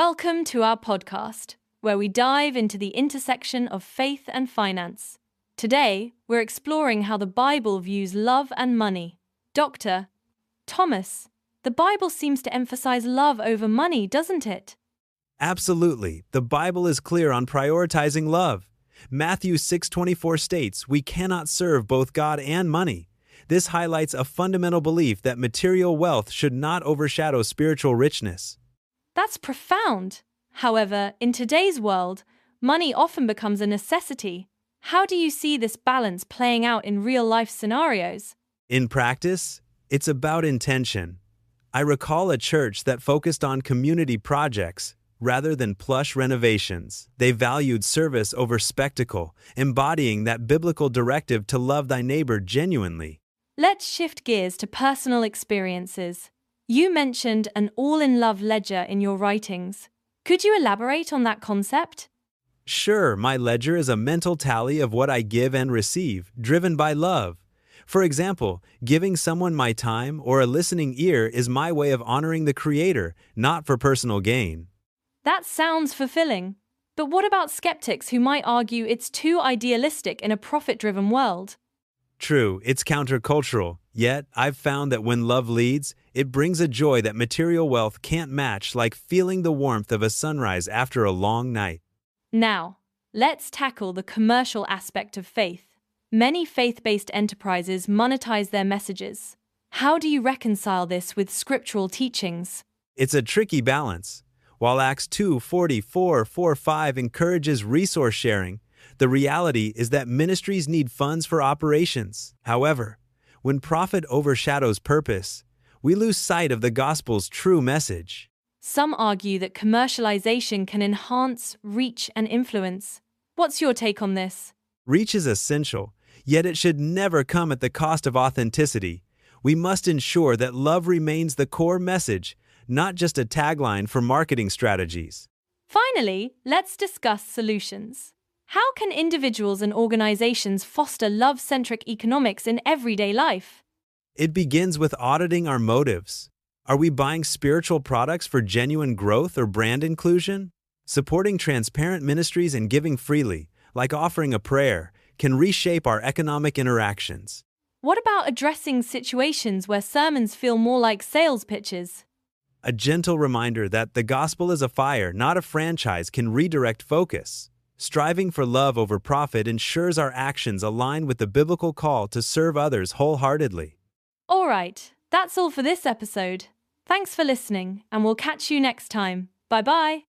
Welcome to our podcast, where we dive into the intersection of faith and finance. Today, we're exploring how the Bible views love and money. Dr. Thomas, the Bible seems to emphasize love over money, doesn't it? Absolutely. The Bible is clear on prioritizing love. Matthew 6:24 states, "We cannot serve both God and money." This highlights a fundamental belief that material wealth should not overshadow spiritual richness. That's profound. However, in today's world, money often becomes a necessity. How do you see this balance playing out in real-life scenarios? In practice, it's about intention. I recall a church that focused on community projects rather than plush renovations. They valued service over spectacle, embodying that biblical directive to love thy neighbor genuinely. Let's shift gears to personal experiences. You mentioned an all-in-love ledger in your writings. Could you elaborate on that concept? Sure, my ledger is a mental tally of what I give and receive, driven by love. For example, giving someone my time or a listening ear is my way of honoring the Creator, not for personal gain. That sounds fulfilling. But what about skeptics who might argue it's too idealistic in a profit-driven world? True, it's countercultural, yet I've found that when love leads, it brings a joy that material wealth can't match, like feeling the warmth of a sunrise after a long night. Now, let's tackle the commercial aspect of faith. Many faith-based enterprises monetize their messages. How do you reconcile this with scriptural teachings? It's a tricky balance. While Acts 2:44-45 encourages resource sharing, the reality is that ministries need funds for operations. However, when profit overshadows purpose, we lose sight of the gospel's true message. Some argue that commercialization can enhance reach and influence. What's your take on this? Reach is essential, yet it should never come at the cost of authenticity. We must ensure that love remains the core message, not just a tagline for marketing strategies. Finally, let's discuss solutions. How can individuals and organizations foster love-centric economics in everyday life? It begins with auditing our motives. Are we buying spiritual products for genuine growth or brand inclusion? Supporting transparent ministries and giving freely, like offering a prayer, can reshape our economic interactions. What about addressing situations where sermons feel more like sales pitches? A gentle reminder that the gospel is a fire, not a franchise, can redirect focus. Striving for love over profit ensures our actions align with the biblical call to serve others wholeheartedly. All right, that's all for this episode. Thanks for listening, and we'll catch you next time. Bye-bye.